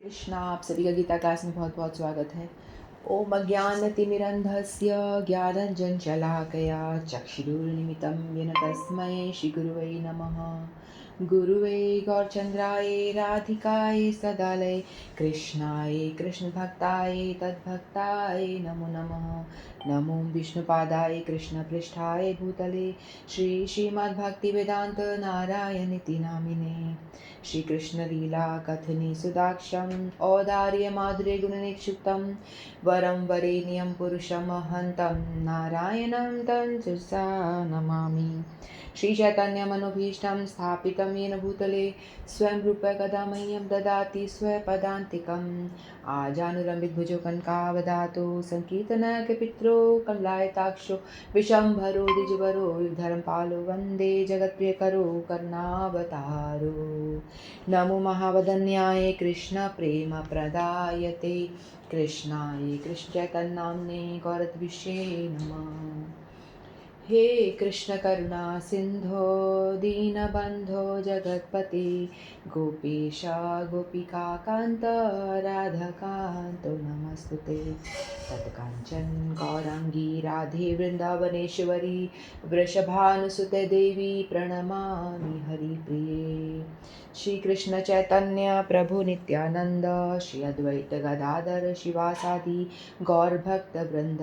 कृष्णा, आप सभी का गीता क्लास में बहुत बहुत स्वागत है। ओम अज्ञानतिमिरन्धस्य ज्ञानञ्जनशलाकया चक्षुरुन्मिलितं येन तस्मै श्रीगुरुवे नमः। गुरुवे गौरचन्द्राय राधिकाय सदालय कृष्णाय कृष्णभक्ताय तद्भक्ताय नमो नमः। नमो विष्णुपादाय कृष्णपृष्ठाय भूतले श्रीमद्भक्तिवेदान्त नारायणीति नामिने। श्रीकृष्णलीला कथने सुदाक्षं औदार्य माधुर्य गुणनिक्षुप्तं वरं वरेण्यं पुरुषमहन्तं नारायणं तं शिरसा नमामि। श्रीचैतन्यमनोभीष्टं स्थापितं येन भूतले स्वयं रूप कदा मह्यं ददाति स्वपदान्तिकम् आजानुलम्बितभुजो कनकावदातो सङ्कीर्तनैकपित्रो कमलायताक्षो विशम्भरो द्विजवरो धर्मपालो वन्दे जगत्प्रियकरो करुणावतारो। नमो महावदन्याय कृष्णप्रेमप्रदायते कृष्णाय कृष्णचैतन्यनाम्ने गौरद्विषे नमः। हे कृष्ण करुणा सिंधो दीनबंधो जगत्पते गोपेश गोपिका कांत राधा कांतो नमस्तुते। तत्कांचन गौरांगी राधे वृंदावनेश्वरी वृषभानुसुते देवी प्रणमामि हरिप्रिये। श्री कृष्ण चैतन्य प्रभु नित्यानंद श्री अद्वैत गदाधर शिवासादि गौर भक्त वृंद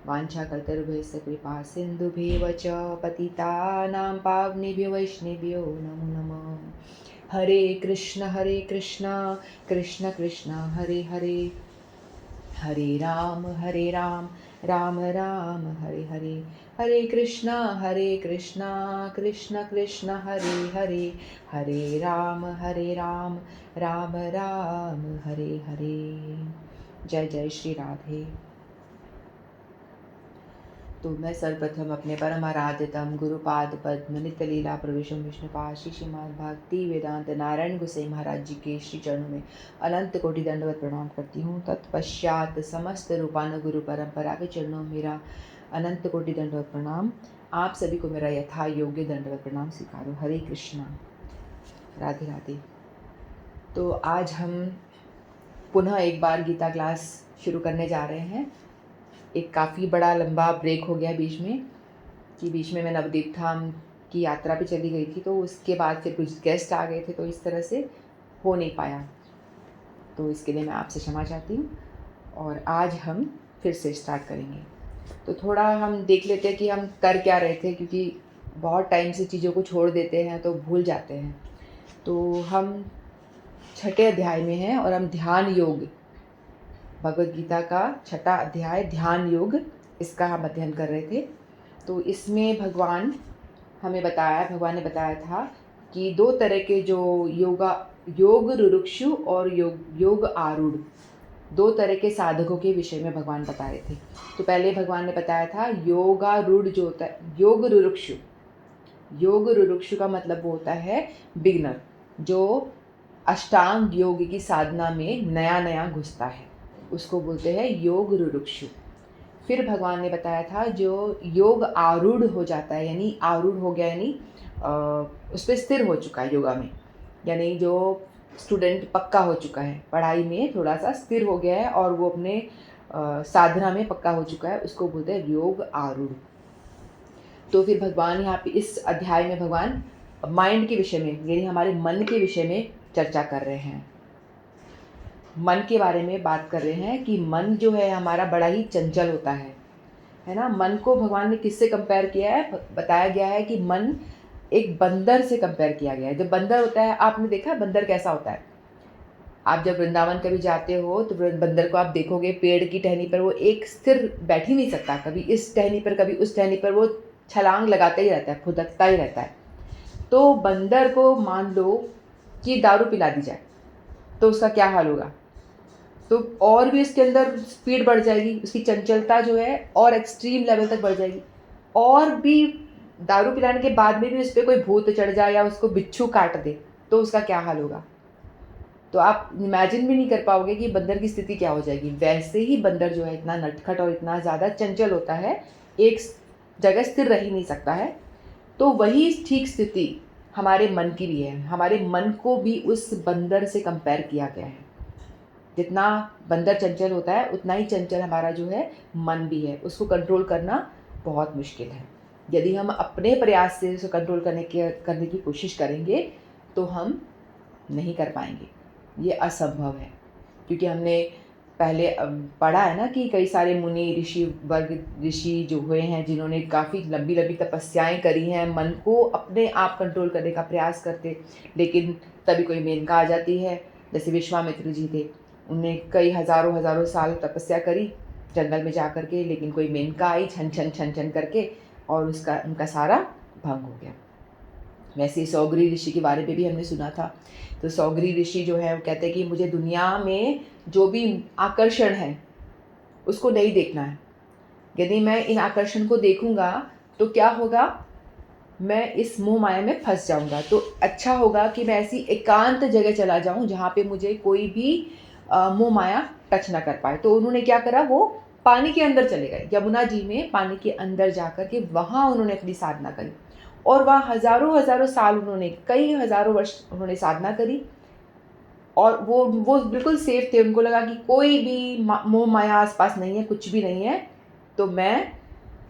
वाञ्छाकल्पतरुभ्यश्च कृपा सिन्धुभ्येव च पतितानां पावनेभ्यो वैष्णवेभ्यो नमो नमः। हरे कृष्ण कृष्ण कृष्ण हरे हरे हरे राम राम राम हरे हरे। हरे कृष्ण कृष्ण कृष्ण हरे हरे हरे राम राम राम हरे हरे। जय जय श्री राधे। तो मैं सर्वप्रथम अपने परम आराध्यतम गुरुपाद पद्म नित्य लीला प्रवेशम विष्णुपाद श्री श्रीमद् भक्ति वेदांत नारायण गोसाई महाराज जी के श्री चरणों में अनंत कोटि दंडवत प्रणाम करती हूँ। तत्पश्चात समस्त रूपानुगुरु परंपरा के चरणों में मेरा अनंत कोटि दंडवत प्रणाम। आप सभी को मेरा यथा योग्य दंडवत प्रणाम स्वीकारो। हरे कृष्णा, राधे राधे। तो आज हम पुनः एक बार गीता क्लास शुरू करने जा रहे हैं। एक काफ़ी बड़ा लंबा ब्रेक हो गया बीच में मैं नवद्वीप धाम की यात्रा पे चली गई थी, तो उसके बाद फिर कुछ गेस्ट आ गए थे, तो इस तरह से हो नहीं पाया। तो इसके लिए मैं आपसे क्षमा चाहती हूँ और आज हम फिर से स्टार्ट करेंगे। तो थोड़ा हम देख लेते हैं कि हम कर क्या रहे थे, क्योंकि बहुत टाइम से चीज़ों को छोड़ देते हैं तो भूल जाते हैं। तो हम 6ठे अध्याय में हैं और हम ध्यान योग, भगवद गीता का 6ठा अध्याय ध्यान योग, इसका हम अध्ययन कर रहे थे। तो इसमें भगवान ने बताया था कि दो तरह के जो योग रुरुक्षु और योग आरूढ़, दो तरह के साधकों के विषय में भगवान बता रहे थे। तो पहले भगवान ने बताया था योगारूढ़ जो होता है, योग रुरुक्षु का मतलब वो होता है बिगनर, जो अष्टांग योग की साधना में नया घुसता है, उसको बोलते हैं योग रुरुक्षु। फिर भगवान ने बताया था जो योग आरूढ़ हो जाता है, यानी आरूढ़ हो गया, यानी उस पर स्थिर हो चुका है योगा में, यानी जो स्टूडेंट पक्का हो चुका है, पढ़ाई में थोड़ा सा स्थिर हो गया है और वो अपने साधना में पक्का हो चुका है, उसको बोलते हैं योग आरूढ़। तो फिर भगवान यहाँ पे इस अध्याय में भगवान माइंड के विषय में, यानी हमारे मन के विषय में चर्चा कर रहे हैं। मन के बारे में बात कर रहे हैं कि मन जो है हमारा बड़ा ही चंचल होता है ना। मन को भगवान ने किससे कंपेयर किया है, बताया गया है कि मन एक बंदर से कंपेयर किया गया है। जब बंदर होता है, आपने देखा बंदर कैसा होता है? आप जब वृंदावन कभी जाते हो तो बंदर को आप देखोगे पेड़ की टहनी पर वो एक स्थिर बैठ ही नहीं सकता, कभी इस टहनी पर कभी उस टहनी पर, वो छलांग लगाता ही रहता है, फुदकता ही रहता है। तो बंदर को मान लो कि दारू पिला दी जाए तो उसका क्या हाल होगा? तो और भी इसके अंदर स्पीड बढ़ जाएगी, उसकी चंचलता जो है और एक्सट्रीम लेवल तक बढ़ जाएगी। और भी दारू पिलाने के बाद में भी उस पर कोई भूत चढ़ जाए या उसको बिच्छू काट दे तो उसका क्या हाल होगा? तो आप इमेजिन भी नहीं कर पाओगे कि बंदर की स्थिति क्या हो जाएगी। वैसे ही बंदर जो है इतना नटखट और इतना ज़्यादा चंचल होता है, एक जगह स्थिर रह ही नहीं सकता है। तो वही ठीक स्थिति हमारे मन की भी है। हमारे मन को भी उस बंदर से कंपेयर किया गया है। जितना बंदर चंचल होता है उतना ही चंचल हमारा जो है मन भी है। उसको कंट्रोल करना बहुत मुश्किल है। यदि हम अपने प्रयास से उसको कंट्रोल करने की कोशिश करेंगे तो हम नहीं कर पाएंगे, ये असंभव है। क्योंकि हमने पहले पढ़ा है ना कि कई सारे मुनि ऋषि जो हुए हैं जिन्होंने काफ़ी लंबी लंबी तपस्याएं करी हैं, मन को अपने आप कंट्रोल करने का प्रयास करते, लेकिन तभी कोई मेनका आ जाती है। जैसे विश्वामित्र जी थे, उनने कई हज़ारों हज़ारों साल तपस्या करी जंगल में जा कर के, लेकिन कोई मेनका आई छन छन छन छन करके और उनका सारा भंग हो गया। वैसे सौगरी ऋषि के बारे में भी हमने सुना था। तो सौगरी ऋषि जो है वो कहते हैं कि मुझे दुनिया में जो भी आकर्षण है उसको नहीं देखना है। यदि मैं इन आकर्षण को देखूंगा तो क्या होगा, मैं इस मोह माया में फंस जाऊंगा। तो अच्छा होगा कि मैं ऐसी एकांत जगह चला जाऊं जहाँ पे मुझे कोई भी मोह माया टच ना कर पाए। तो उन्होंने क्या करा, वो पानी के अंदर चले गए, यमुना जी में पानी के अंदर जाकर के वहाँ उन्होंने अपनी साधना करी और वहाँ हज़ारों हज़ारों साल उन्होंने, कई हज़ारों वर्ष उन्होंने साधना करी और वो बिल्कुल सेफ थे। उनको लगा कि कोई भी मोह माया आसपास नहीं है, कुछ भी नहीं है, तो मैं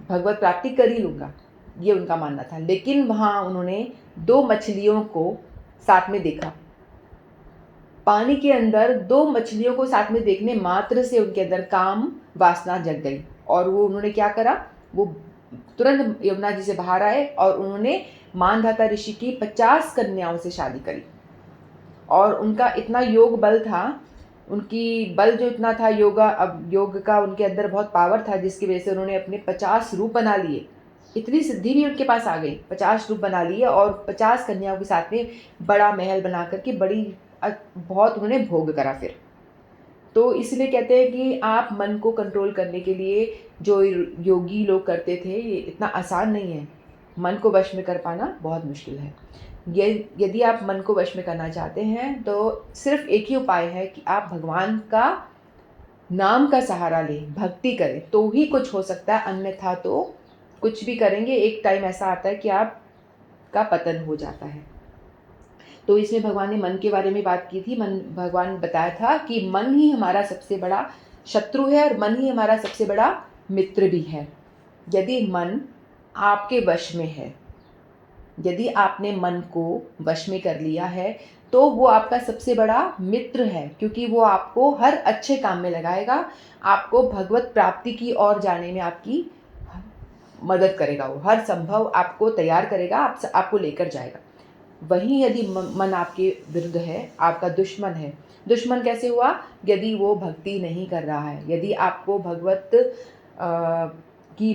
भगवत प्राप्ति कर ही लूँगा, ये उनका मानना था। लेकिन वहाँ उन्होंने 2 मछलियों को साथ में देखा। पानी के अंदर 2 मछलियों को साथ में देखने मात्र से उनके अंदर काम वासना जग गई और वो उन्होंने क्या करा, वो तुरंत यमुना जी से बाहर आए और उन्होंने मानधाता ऋषि की 50 कन्याओं से शादी करी। और उनका इतना योग बल था, उनकी बल जो इतना था, योग का उनके अंदर बहुत पावर था, जिसकी वजह से उन्होंने अपने 50 रूप बना लिए। इतनी सिद्धि भी उनके पास आ गई, 50 रूप बना लिए और 50 कन्याओं के साथ में बड़ा महल बना करके बहुत उन्होंने भोग करा फिर। तो इसलिए कहते हैं कि आप मन को कंट्रोल करने के लिए जो योगी लोग करते थे, ये इतना आसान नहीं है। मन को वश में कर पाना बहुत मुश्किल है। यदि आप मन को वश में करना चाहते हैं तो सिर्फ एक ही उपाय है कि आप भगवान का नाम का सहारा लें, भक्ति करें, तो ही कुछ हो सकता है। अन्यथा तो कुछ भी करेंगे, एक टाइम ऐसा आता है कि आपका पतन हो जाता है। तो इसमें भगवान ने मन के बारे में बात की थी। भगवान बताया था कि मन ही हमारा सबसे बड़ा शत्रु है और मन ही हमारा सबसे बड़ा मित्र भी है। यदि मन आपके वश में है, यदि आपने मन को वश में कर लिया है, तो वो आपका सबसे बड़ा मित्र है, क्योंकि वो आपको हर अच्छे काम में लगाएगा, आपको भगवत प्राप्ति की ओर जाने में आपकी मदद करेगा, वो हर संभव आपको तैयार करेगा, आपको लेकर जाएगा। वहीं यदि मन आपके विरुद्ध है, आपका दुश्मन है। दुश्मन कैसे हुआ? यदि वो भक्ति नहीं कर रहा है, यदि आपको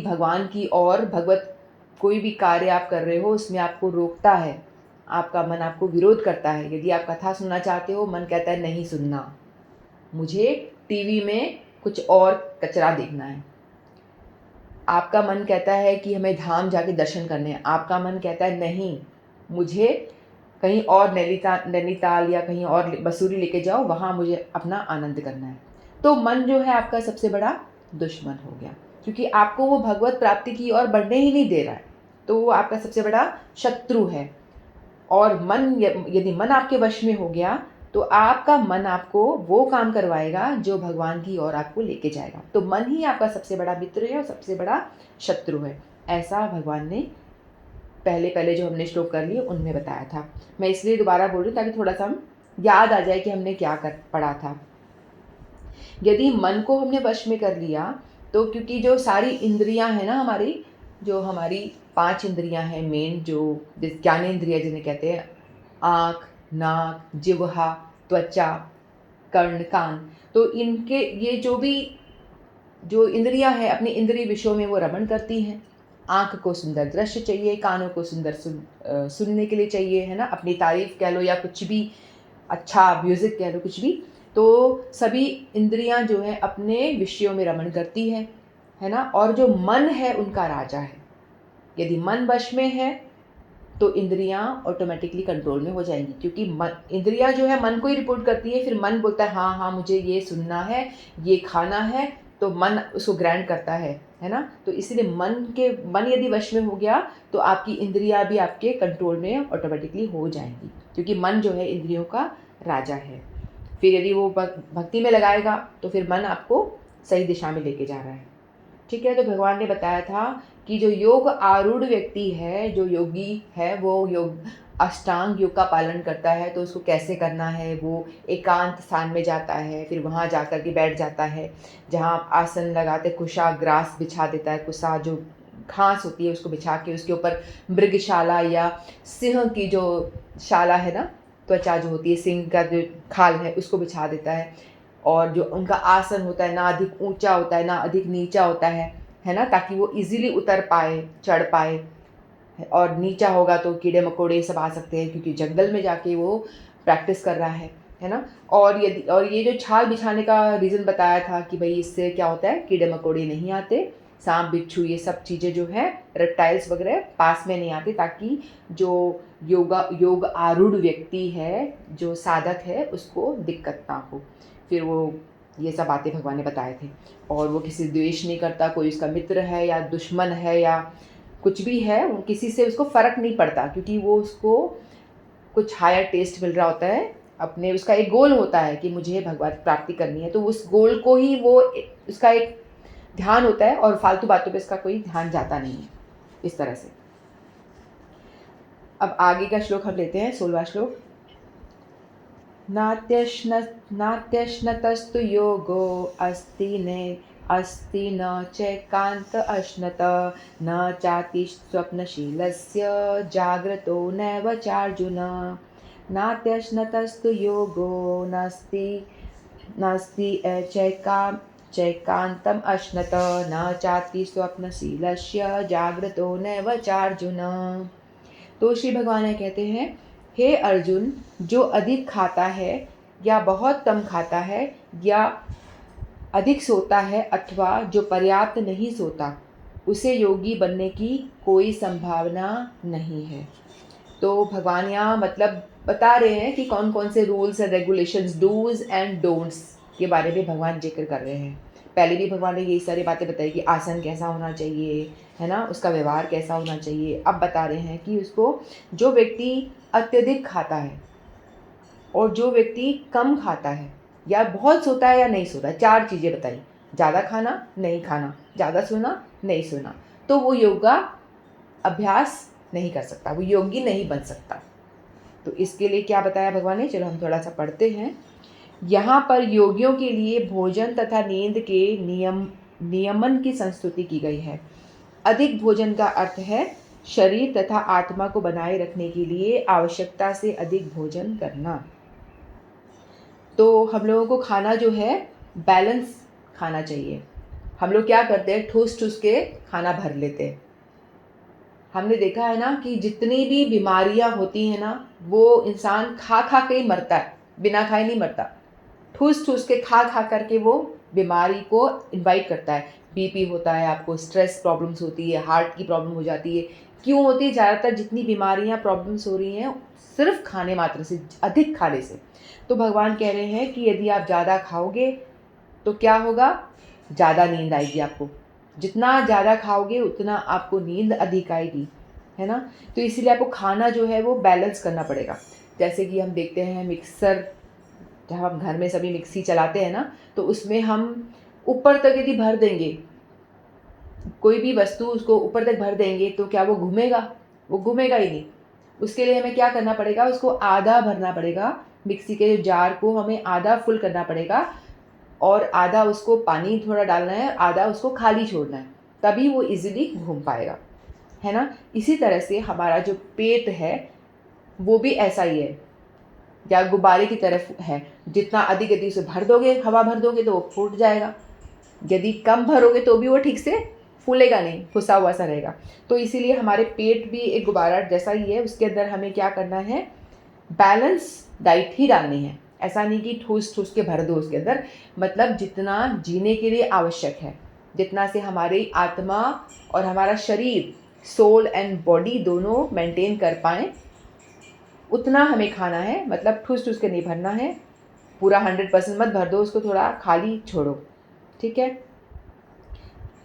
भगवान की और भगवत कोई भी कार्य आप कर रहे हो उसमें आपको रोकता है, आपका मन आपको विरोध करता है। यदि आप कथा सुनना चाहते हो, मन कहता है नहीं सुनना, मुझे टीवी में कुछ और कचरा देखना है। आपका मन कहता है कि हमें धाम जाके दर्शन करने हैं, आपका मन कहता है नहीं, मुझे कहीं और नैनीताल या कहीं और मसूरी लेके जाओ, वहाँ मुझे अपना आनंद करना है। तो मन जो है आपका सबसे बड़ा दुश्मन हो गया, क्योंकि आपको वो भगवत प्राप्ति की ओर बढ़ने ही नहीं दे रहा है, तो वो आपका सबसे बड़ा शत्रु है। और यदि मन आपके वश में हो गया तो आपका मन आपको वो काम करवाएगा जो भगवान की ओर आपको लेके जाएगा। तो मन ही आपका सबसे बड़ा मित्र है और सबसे बड़ा शत्रु है। ऐसा भगवान ने पहले जो हमने श्लोक कर लिए उनमें बताया था। मैं इसलिए दोबारा बोल रही हूँ ताकि थोड़ा सा हम याद आ जाए कि हमने क्या पढ़ा था। यदि मन को हमने वश में कर लिया तो, क्योंकि जो सारी इंद्रियां हैं ना हमारी, जो हमारी 5 इंद्रियां हैं मेन, जो ज्ञानेंद्रिय जिन्हें कहते हैं, आँख, नाक, जिह्वा, त्वचा, कर्ण, कान, तो इनके ये जो इंद्रियां हैं अपनी इंद्रिय विषयों में वो रमण करती हैं। आँख को सुंदर दृश्य चाहिए, कानों को सुंदर सुनने के लिए चाहिए, है ना, अपनी तारीफ कह लो या कुछ भी अच्छा म्यूज़िक कह लो, कुछ भी। तो सभी इंद्रियां जो है अपने विषयों में रमण करती है ना। और जो मन है उनका राजा है। यदि मन वश में है तो इंद्रियां ऑटोमेटिकली कंट्रोल में हो जाएंगी, क्योंकि इंद्रियां जो है मन को ही रिपोर्ट करती है। फिर मन बोलता है हाँ हाँ मुझे ये सुनना है, ये खाना है, तो मन उसको ग्रांट करता है ना। तो इसलिए मन यदि वश में हो गया तो आपकी इंद्रियां भी आपके कंट्रोल में ऑटोमेटिकली हो जाएंगी, क्योंकि मन जो है इंद्रियों का राजा है। फिर यदि वो भक्ति में लगाएगा तो फिर मन आपको सही दिशा में लेके जा रहा है। ठीक है, तो भगवान ने बताया था कि जो योग आरूढ़ व्यक्ति है, जो योगी है, वो योग अष्टांग योग का पालन करता है, तो उसको कैसे करना है, वो एकांत स्थान में जाता है, फिर वहाँ जा कर के बैठ जाता है, जहाँ आप आसन लगाते कुशा ग्रास बिछा देता है, कुशा जो घास होती है उसको बिछा के उसके ऊपर मृगशाला या सिंह की जो शाला है ना, त्वचा जो होती है, सिंह का जो खाल है उसको बिछा देता है। और जो उनका आसन होता है ना अधिक ऊंचा होता है ना अधिक नीचा होता है ना, ताकि वो इजीली उतर पाए, चढ़ पाए। और नीचा होगा तो कीड़े मकोड़े सब आ सकते हैं, क्योंकि जंगल में जाके वो प्रैक्टिस कर रहा है ना। और ये जो छाल बिछाने का रीज़न बताया था कि भाई इससे क्या होता है, कीड़े मकोड़े नहीं आते, सांप बिच्छू ये सब चीज़ें जो है रेप्टाइल्स वगैरह पास में नहीं आते, ताकि जो योग आरूढ़ व्यक्ति है, जो साधक है, उसको दिक्कत ना हो। फिर वो ये सब बातें भगवान ने बताए थे। और वो किसी द्वेष नहीं करता, कोई उसका मित्र है या दुश्मन है या कुछ भी है, किसी से उसको फ़र्क नहीं पड़ता, क्योंकि वो उसको कुछ हायर टेस्ट मिल रहा होता है अपने, उसका एक गोल होता है कि मुझे भगवत प्राप्ति करनी है, तो उस गोल को ही वो उसका एक ध्यान होता है, और फालतू बातों पे इसका कोई ध्यान जाता नहीं है इस तरह से। अब आगे का श्लोक हम लेते हैं, 16वां श्लोक। नात्यश्नतस्तु योगो अस्ति न चैकान्त अश्नत न चाति स्वप्नशीलस्य जाग्रतो नैव चार्जुन। नात्यश्नतस्तु योगो नास्ति चैकान्तम अश्नत न चाति स्वप्नशीलस्य जाग्रतो नैव चार्जुन। तो श्री भगवान कहते हैं, हे अर्जुन, जो अधिक खाता है या बहुत कम खाता है या अधिक सोता है अथवा जो पर्याप्त नहीं सोता, उसे योगी बनने की कोई संभावना नहीं है। तो भगवान यहाँ मतलब बता रहे हैं कि कौन कौन से rules and regulations, do's and don'ts के बारे में भगवान जिक्र कर रहे हैं। पहले भी भगवान ने यही सारी बातें बताई कि आसन कैसा होना चाहिए, है ना, उसका व्यवहार कैसा होना चाहिए। अब बता रहे हैं कि उसको, जो व्यक्ति अत्यधिक खाता है और जो व्यक्ति कम खाता है या बहुत सोता है या नहीं सोता, 4 चीज़ें बताई। ज़्यादा खाना, नहीं खाना, ज़्यादा सोना, नहीं सोना, तो वो योगा अभ्यास नहीं कर सकता, वो योगी नहीं बन सकता। तो इसके लिए क्या बताया भगवान ने, चलो हम थोड़ा सा पढ़ते हैं। यहाँ पर योगियों के लिए भोजन तथा नींद के नियमन की संस्तुति की गई है। अधिक भोजन का अर्थ है शरीर तथा आत्मा को बनाए रखने के लिए आवश्यकता से अधिक भोजन करना। तो हम लोगों को खाना जो है बैलेंस खाना चाहिए। हम लोग क्या करते हैं, ठूस ठूस के खाना भर लेते हैं। हमने देखा है ना कि जितनी भी बीमारियां होती हैं ना, वो इंसान खा खा के ही मरता है, बिना खाए नहीं मरता। ठूस ठूस के खा खा करके वो बीमारी को इनवाइट करता है। बीपी होता है आपको, स्ट्रेस प्रॉब्लम्स होती है, हार्ट की प्रॉब्लम हो जाती है। क्यों होती है? ज़्यादातर जितनी बीमारियां प्रॉब्लम्स हो रही हैं सिर्फ खाने मात्र से, अधिक खाने से। तो भगवान कह रहे हैं कि यदि आप ज़्यादा खाओगे तो क्या होगा, ज़्यादा नींद आएगी आपको। जितना ज़्यादा खाओगे उतना आपको नींद अधिक आएगी, है ना। तो इसीलिए आपको खाना जो है वो बैलेंस करना पड़ेगा। जैसे कि हम देखते हैं मिक्सर, जब हम घर में सभी मिक्सी चलाते हैं ना, तो उसमें हम ऊपर तक यदि भर देंगे कोई भी वस्तु, उसको ऊपर तक भर देंगे तो क्या वो घूमेगा? वो घूमेगा ही नहीं। उसके लिए हमें क्या करना पड़ेगा, उसको आधा भरना पड़ेगा। मिक्सी के जार को हमें आधा फुल करना पड़ेगा, और आधा उसको पानी थोड़ा डालना है, आधा उसको खाली छोड़ना है, तभी वो इजीली घूम पाएगा, है ना। इसी तरह से हमारा जो पेट है वो भी ऐसा ही है, या गुब्बारे की तरफ है। जितना अधिक यदि उसे भर दोगे, हवा भर दोगे तो वो फूट जाएगा। यदि कम भरोगे तो भी वो ठीक से फूलेगा नहीं, फुसा हुआ सा रहेगा। तो इसीलिए हमारे पेट भी एक गुब्बारा जैसा ही है। उसके अंदर हमें क्या करना है, बैलेंस डाइट ही डालनी है। ऐसा नहीं कि ठूस ठूस के भर दो उसके अंदर। मतलब जितना जीने के लिए आवश्यक है, जितना से हमारी आत्मा और हमारा शरीर, सोल एंड बॉडी दोनों मेंटेन कर पाएँ, उतना हमें खाना है। मतलब ठूस ठूस के नहीं भरना है, पूरा 100% मत भर दो उसको, थोड़ा खाली छोड़ो, ठीक है।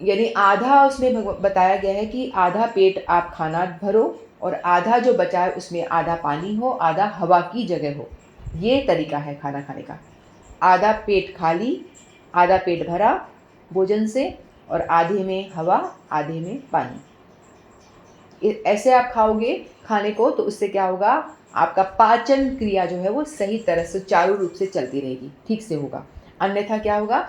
यानी आधा उसमें बताया गया है कि आधा पेट आप खाना भरो, और आधा जो बचा है उसमें आधा पानी हो, आधा हवा की जगह हो। ये तरीका है खाना खाने का। आधा पेट खाली, आधा पेट भरा भोजन से, और आधे में हवा, आधे में पानी। ऐसे आप खाओगे खाने को तो उससे क्या होगा, आपका पाचन क्रिया जो है वो सही तरह से सुचारू रूप से चलती रहेगी, ठीक से होगा। अन्यथा क्या होगा,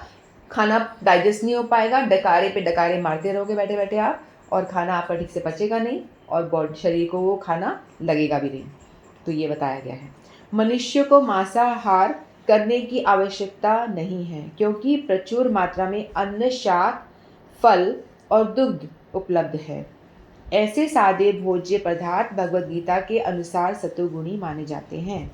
खाना डाइजेस्ट नहीं हो पाएगा, डकारे पे डकारे मारते रहोगे बैठे बैठे आप, और खाना आपका ठीक से पचेगा नहीं, और बॉडी शरीर को वो खाना लगेगा भी नहीं। तो ये बताया गया है। मनुष्य को मांसाहार करने की आवश्यकता नहीं है, क्योंकि प्रचुर मात्रा में अन्न, शाक, फल और दुग्ध उपलब्ध है। ऐसे सादे भोज्य पदार्थ भगवद गीता के अनुसार सत्वगुणी माने जाते हैं।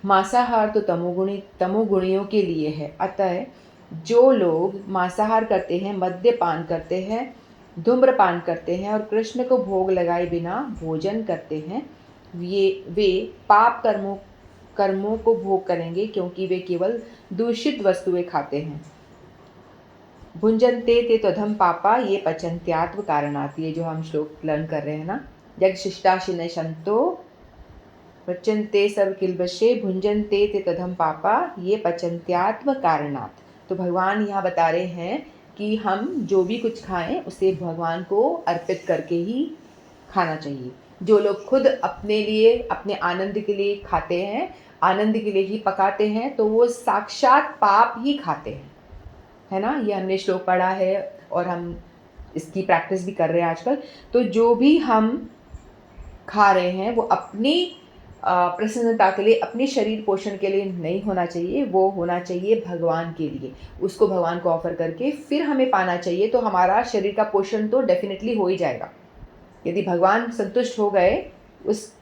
मांसाहार तो तमोगुणियों के लिए है। अतः जो लोग मांसाहार करते हैं, मद्यपान करते हैं, धूम्रपान करते हैं और कृष्ण को भोग लगाए बिना भोजन करते हैं, वे पाप कर्मों को भोग करेंगे, क्योंकि वे केवल दूषित वस्तुएं खाते हैं। भुंजन्ते ते त्वधम पापा ये पचन्त्यात्म कारणात्, ये जो हम श्लोक लर्न कर रहे हैं ना, यज्ञ शिष्टाशिन शंतो पचन्ते सर्व किल्बशे भुंजन्ते ते त्वधम पापा ये पचन्त्यात्म कारणात्। तो भगवान यहाँ बता रहे हैं कि हम जो भी कुछ खाएं उसे भगवान को अर्पित करके ही खाना चाहिए। जो लोग खुद अपने लिए, अपने आनंद के लिए खाते हैं, आनंद के लिए ही पकाते हैं, तो वो साक्षात पाप ही खाते हैं, है ना। ये हमने श्लोक पढ़ा है और हम इसकी प्रैक्टिस भी कर रहे हैं आजकल। तो जो भी हम खा रहे हैं वो अपनी प्रसन्नता के लिए, अपने शरीर पोषण के लिए नहीं होना चाहिए, वो होना चाहिए भगवान के लिए। उसको भगवान को ऑफर करके फिर हमें पाना चाहिए, तो हमारा शरीर का पोषण तो डेफिनेटली हो ही जाएगा। यदि भगवान संतुष्ट हो गए उस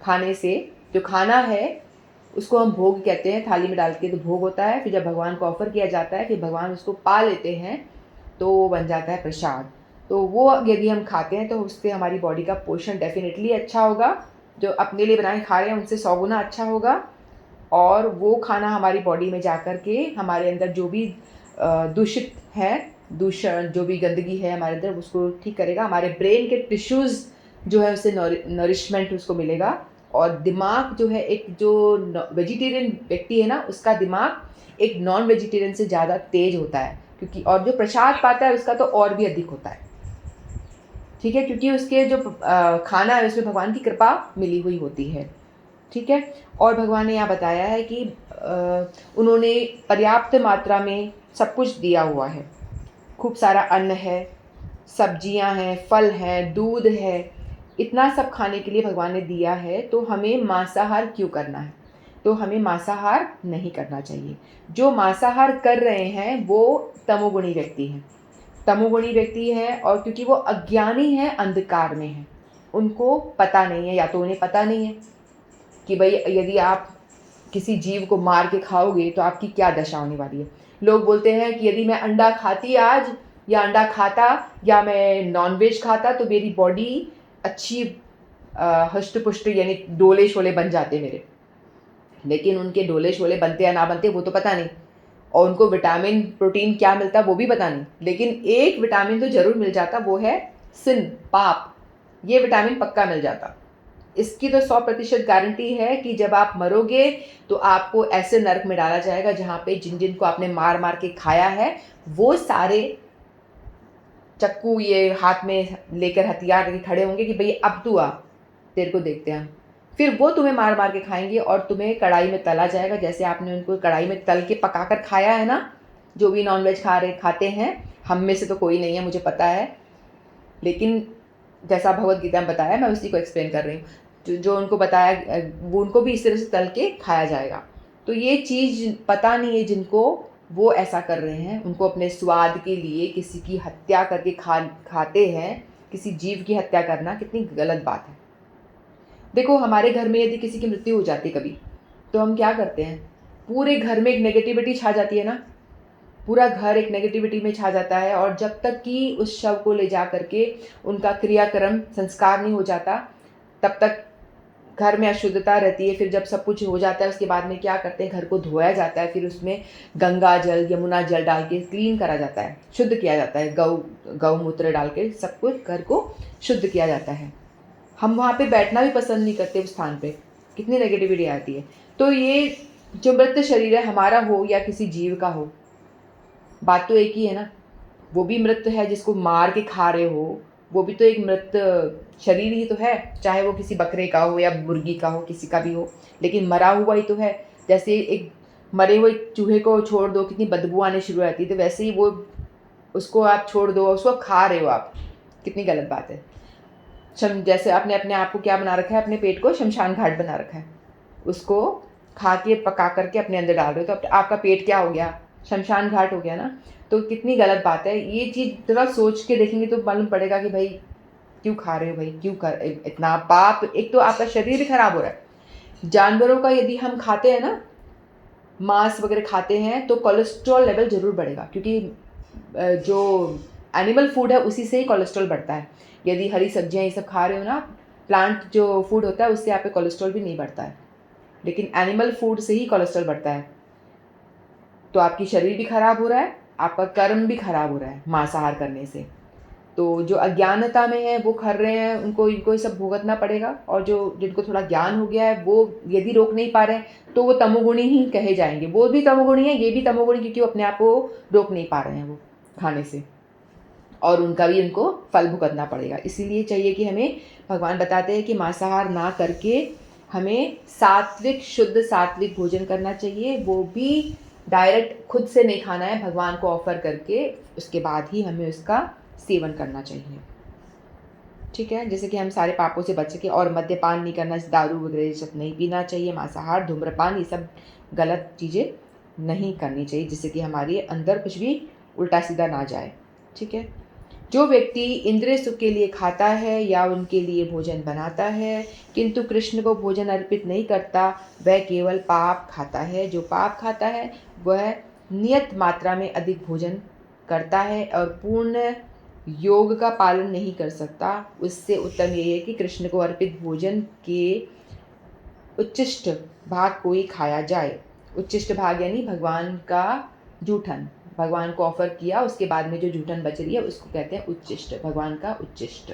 खाने से, जो खाना है उसको हम भोग कहते हैं, थाली में डाल के तो भोग होता है, फिर जब भगवान को ऑफर किया जाता है, फिर भगवान उसको पा लेते हैं तो वो बन जाता है प्रसाद। तो वो यदि हम खाते हैं तो उससे हमारी बॉडी का पोषण डेफिनेटली अच्छा होगा, जो अपने लिए बनाए खा रहे हैं उनसे 100 गुना अच्छा होगा, और वो खाना हमारी बॉडी में जा कर के हमारे अंदर जो भी दूषित है, दूषण जो भी गंदगी है हमारे अंदर, उसको ठीक करेगा। हमारे ब्रेन के टिश्यूज़ जो है उससे नरिशमेंट उसको मिलेगा, और दिमाग जो है, एक जो वेजिटेरियन व्यक्ति है ना, उसका दिमाग एक नॉन वेजिटेरियन से ज़्यादा तेज होता है, क्योंकि और जो प्रसाद पाता है उसका तो और भी अधिक होता है, ठीक है, क्योंकि उसके जो खाना है उसमें भगवान की कृपा मिली हुई होती है, ठीक है। और भगवान ने यहाँ बताया है कि उन्होंने पर्याप्त मात्रा में सब कुछ दिया हुआ है, खूब सारा अन्न है, सब्जियां हैं, फल हैं, दूध है, इतना सब खाने के लिए भगवान ने दिया है, तो हमें मांसाहार क्यों करना है? तो हमें मांसाहार नहीं करना चाहिए। जो मांसाहार कर रहे हैं वो तमोगुणी व्यक्ति हैं, तमोगुणी व्यक्ति हैं, और क्योंकि वो अज्ञानी हैं, अंधकार में हैं, उनको पता नहीं है, या तो उन्हें पता नहीं है कि भाई यदि आप किसी जीव को मार के खाओगे तो आपकी क्या दशा होने वाली है। लोग बोलते हैं कि यदि मैं अंडा खाती आज, या अंडा खाता, या मैं नॉनवेज खाता, तो मेरी बॉडी अच्छी हष्ट पुष्ट, यानी डोले शोले बन जाते मेरे। लेकिन उनके डोले शोले बनते या ना बनते वो तो पता नहीं, और उनको विटामिन प्रोटीन क्या मिलता वो भी पता नहीं, लेकिन एक विटामिन तो जरूर मिल जाता, वो है सिन, पाप। ये विटामिन पक्का मिल जाता। इसकी तो 100% गारंटी है कि जब आप मरोगे तो आपको ऐसे नरक में डाला जाएगा जहाँ पे जिन को आपने मार मार के खाया है वो सारे चक्कू ये हाथ में लेकर हथियार लेके खड़े होंगे कि भाई अब तू आ, तेरे को देखते हैं। फिर वो तुम्हें मार मार के खाएंगे और तुम्हें कढ़ाई में तला जाएगा, जैसे आपने उनको कढ़ाई में तल के पका कर खाया है ना। जो भी नॉनवेज खाते हैं, हम में से तो कोई नहीं है मुझे पता है, लेकिन जैसा भगवद गीता में बताया मैं उसी को एक्सप्लेन कर रही हूँ। जो उनको बताया वो उनको भी इस तरह से तल के खाया जाएगा। तो ये चीज़ पता नहीं है जिनको, वो ऐसा कर रहे हैं, उनको अपने स्वाद के लिए किसी की हत्या करके खाते हैं। किसी जीव की हत्या करना कितनी गलत बात है। देखो हमारे घर में यदि किसी की मृत्यु हो जाती कभी, तो हम क्या करते हैं, पूरे घर में एक नेगेटिविटी छा जाती है ना, पूरा घर एक नेगेटिविटी में छा जाता है, और जब तक कि उस शव को ले जा करके उनका क्रियाक्रम संस्कार नहीं हो जाता तब तक घर में अशुद्धता रहती है। फिर जब सब कुछ हो जाता है उसके बाद में क्या करते हैं, घर को धोया जाता है, फिर उसमें गंगा जल, यमुना जल डाल के क्लीन करा जाता है, शुद्ध किया जाता है, गौमूत्र डाल के सब कुछ घर को शुद्ध किया जाता है। हम वहाँ पे बैठना भी पसंद नहीं करते उस स्थान पे, कितनी नेगेटिविटी आती है। तो ये जो मृत शरीर है हमारा हो या किसी जीव का हो, बात तो एक ही है ना। वो भी मृत है, जिसको मार के खा रहे हो, वो भी तो एक मृत शरीर ही तो है, चाहे वो किसी बकरे का हो या मुर्गी का हो, किसी का भी हो, लेकिन मरा हुआ ही तो है। जैसे एक मरे हुए चूहे को छोड़ दो, कितनी बदबू आने शुरू हो जाती है, तो वैसे ही वो उसको आप छोड़ दो, उसको खा रहे हो आप, कितनी गलत बात है। जैसे आपने अपने आप को क्या बना रखा है, अपने पेट को शमशान घाट बना रखा है, उसको खा के पका करके अपने अंदर डाल रहे हो, तो आपका पेट क्या हो गया, शमशान घाट हो गया ना। तो कितनी गलत बात है ये चीज़, थोड़ा सोच के देखेंगे तो मालूम पड़ेगा कि भाई क्यों खा रहे हो भाई, क्यों कर इतना पाप। एक तो आपका शरीर भी खराब हो रहा है। जानवरों का यदि हम खाते हैं ना, मांस वगैरह खाते हैं, तो कोलेस्ट्रॉल लेवल ज़रूर बढ़ेगा, क्योंकि जो एनिमल फूड है उसी से ही कोलेस्ट्रॉल बढ़ता है। यदि हरी सब्जियां ये सब खा रहे हो ना, प्लांट जो फूड होता है उससे आप पे कोलेस्ट्रॉल भी नहीं बढ़ता है, लेकिन एनिमल फूड से ही कोलेस्ट्रॉल बढ़ता है। तो आपकी शरीर भी खराब हो रहा है, आपका कर्म भी खराब हो रहा है मांसाहार करने से। तो जो अज्ञानता में है वो कर रहे हैं, उनको इनको ये सब भुगतना पड़ेगा। और जो जिनको थोड़ा ज्ञान हो गया है, वो यदि रोक नहीं पा रहे हैं तो वो तमोगुणी ही कहे जाएंगे। वो भी तमोगुणी है, ये भी तमोगुणी, क्योंकि वो अपने आप को रोक नहीं पा रहे हैं वो खाने से, और उनका भी उनको फल भुगतना पड़ेगा। इसीलिए चाहिए कि हमें, भगवान बताते हैं कि मांसाहार ना करके हमें सात्विक, शुद्ध सात्विक भोजन करना चाहिए। वो भी डायरेक्ट खुद से नहीं खाना है, भगवान को ऑफर करके उसके बाद ही हमें उसका सेवन करना चाहिए। ठीक है, जैसे कि हम सारे पापों से बच सके। और मद्यपान नहीं करना, दारू वगैरह ये सब नहीं पीना चाहिए, मांसाहार, धूम्रपान, ये सब गलत चीज़ें नहीं करनी चाहिए, जिससे कि हमारे अंदर कुछ भी उल्टा सीधा ना जाए। ठीक है। जो व्यक्ति इंद्रिय सुख के लिए खाता है या उनके लिए भोजन बनाता है किंतु कृष्ण को भोजन अर्पित नहीं करता, वह केवल पाप खाता है। जो पाप खाता है वह नियत मात्रा में अधिक भोजन करता है और पूर्ण योग का पालन नहीं कर सकता। उससे उत्तम यही है कि कृष्ण को अर्पित भोजन के उच्चिष्ट भाग को ही खाया जाए। उच्चिष्ट भाग यानी भगवान का जूठन, भगवान को ऑफर किया, उसके बाद में जो जूठन बच रही है उसको कहते हैं उच्चिष्ट, भगवान का उच्चिष्ट,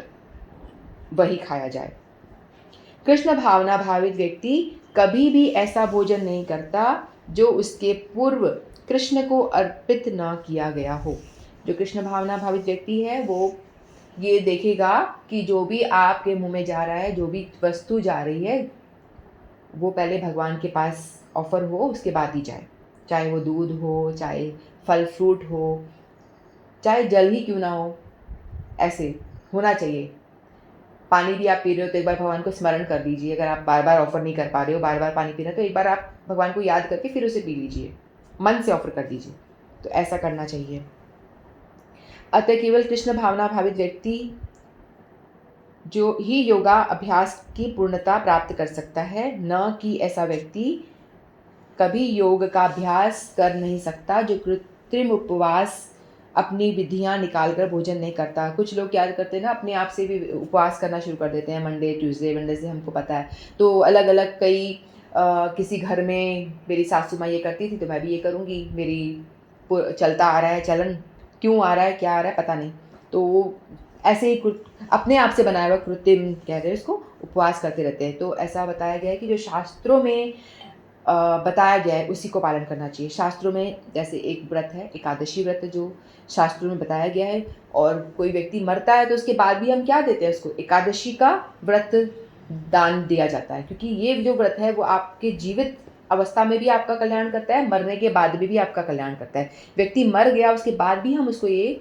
वही खाया जाए। कृष्ण भावना भावित व्यक्ति कभी भी ऐसा भोजन नहीं करता जो उसके पूर्व कृष्ण को अर्पित न किया गया हो। जो कृष्ण भावना भावित व्यक्ति है वो ये देखेगा कि जो भी आपके मुंह में जा रहा है, जो भी वस्तु जा रही है, वो पहले भगवान के पास ऑफर हो, उसके बाद ही जाए। चाहे वो दूध हो, चाहे फल फ्रूट हो, चाहे जल ही क्यों ना हो, ऐसे होना चाहिए। पानी भी आप पी रहे हो तो एक बार भगवान को स्मरण कर दीजिए। अगर आप बार बार ऑफर नहीं कर पा रहे हो, बार बार पानी पी रहे हो, तो एक बार आप भगवान को याद करके फिर उसे पी लीजिए, मन से ऑफर कर दीजिए। तो ऐसा करना चाहिए। अतः केवल कृष्ण भावना भावित व्यक्ति जो ही योगा अभ्यास की पूर्णता प्राप्त कर सकता है, न कि ऐसा व्यक्ति कभी योग का अभ्यास कर नहीं सकता जो कृत्रिम उपवास अपनी विधियां निकालकर भोजन नहीं करता। कुछ लोग क्या करते हैं ना, अपने आप से भी उपवास करना शुरू कर देते हैं, मंडे ट्यूसडे वेडनेसडे, हमको पता है। तो अलग अलग कई किसी घर में मेरी सासू माँ ये करती थी तो मैं भी ये करूँगी, मेरी चलता आ रहा है चलन, क्यों आ रहा है, क्या आ रहा है, पता नहीं। तो ऐसे ही अपने आप से बनाया हुआ कृत्रिम कह रहे हैं इसको, उपवास करते रहते हैं। तो ऐसा बताया गया है कि जो शास्त्रों में बताया गया है उसी को पालन करना चाहिए। शास्त्रों में जैसे एक व्रत है, एकादशी व्रत, जो शास्त्रों में बताया गया है। और कोई व्यक्ति मरता है तो उसके बाद भी हम क्या देते हैं उसको, एकादशी का व्रत दान दिया जाता है, क्योंकि ये जो व्रत है वो आपके जीवित अवस्था में भी आपका कल्याण करता है, मरने के बाद भी आपका कल्याण करता है। व्यक्ति मर गया उसके बाद भी हम उसको ये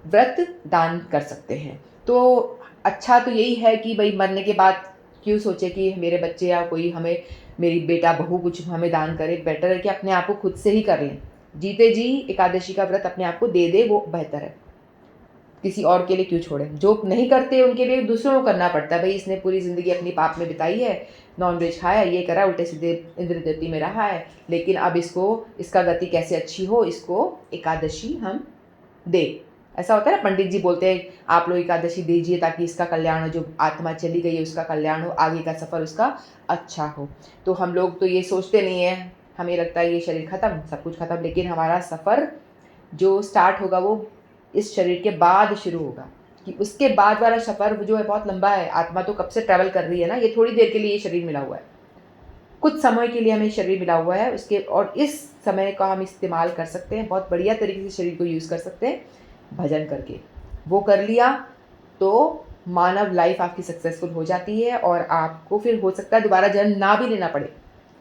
व्रत दान कर सकते हैं। तो अच्छा तो यही है कि भाई मरने के बाद क्यों सोचे कि मेरे बच्चे या कोई हमें, मेरी बेटा बहू कुछ हमें दान करे। बेटर है कि अपने आप को खुद से ही कर लें। जीते जी एकादशी का व्रत अपने आप को दे दे, वो बेहतर है। किसी और के लिए क्यों छोड़े। जो नहीं करते उनके लिए दूसरों को करना पड़ता है। भाई इसने पूरी ज़िंदगी अपनी पाप में बिताई है, नॉनवेज खाया, ये करा, उल्टे सीधे इंद्र गति में रहा है, लेकिन अब इसको, इसका गति कैसे अच्छी हो, इसको एकादशी हम दे। ऐसा होता है ना, पंडित जी बोलते हैं आप लोग एकादशी दीजिए ताकि इसका कल्याण हो, जो आत्मा चली गई है उसका कल्याण हो, आगे का सफ़र उसका अच्छा हो। तो हम लोग तो ये सोचते नहीं है, हमें लगता है ये शरीर ख़त्म, सब कुछ ख़त्म, लेकिन हमारा सफ़र जो स्टार्ट होगा वो इस शरीर के बाद शुरू होगा। कि उसके बाद वाला सफ़र जो है बहुत लंबा है। आत्मा तो कब से ट्रैवल कर रही है ना, ये थोड़ी देर के लिए ये शरीर मिला हुआ है। कुछ समय के लिए हमें शरीर मिला हुआ है उसके, और इस समय का हम इस्तेमाल कर सकते हैं, बहुत बढ़िया तरीके से शरीर को यूज़ कर सकते हैं भजन करके। वो कर लिया तो मानव लाइफ आपकी सक्सेसफुल हो जाती है और आपको फिर हो सकता है दोबारा जन्म ना भी लेना पड़े।